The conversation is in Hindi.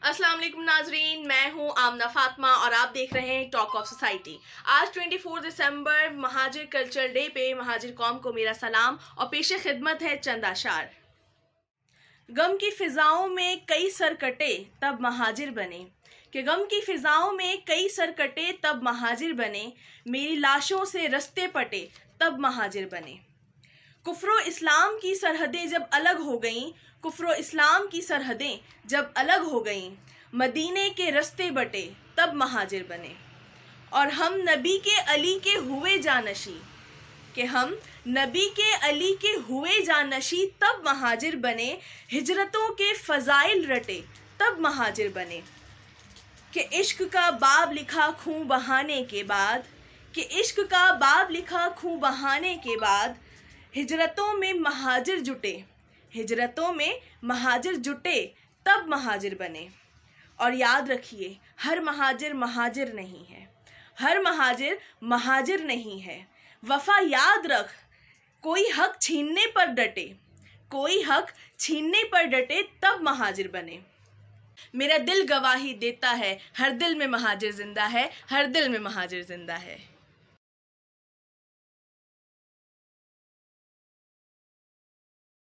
अस्सलाम वालेकुम नाजरीन, मैं हूं आमना फातिमा और आप देख रहे हैं टॉक ऑफ सोसाइटी। आज 24 दिसंबर महाजिर कल्चर डे पे महाजिर कौम को मेरा सलाम और पेश खिदमत है चंद आशार। गम की फिजाओं में कई सर कटे तब महाजिर बने, कि गम की फिजाओं में कई सर कटे तब महाजिर बने, मेरी लाशों से रस्ते पटे तब महाजिर बने। कुफ्रो इस्लाम की सरहदें जब अलग हो गईं, कुफ्रो इस्लाम की सरहदें जब अलग हो गईं, मदीने के रस्ते बटे तब महाजिर बने। और हम नबी के अली के हुए जानशी, कि हम नबी के अली के हुए जानशी तब महाजिर बने, हिजरतों के फ़ज़ाइल रटे तब महाजिर बने। कि इश्क का बाब लिखा खूं बहाने के बाद, कि इश्क का बाब लिखा खूं बहाने के बाद, हिजरतों में महाजिर जुटे, हिजरतों में महाजिर जुटे तब महाजिर बने। और याद रखिए, हर महाजिर महाजिर नहीं है, हर महाजिर महाजिर नहीं है। वफ़ा याद रख, कोई हक छीनने पर डटे, कोई हक छीनने पर डटे तब महाजिर बने। मेरा दिल गवाही देता है, हर दिल में महाजिर जिंदा है, हर दिल में महाजिर जिंदा है।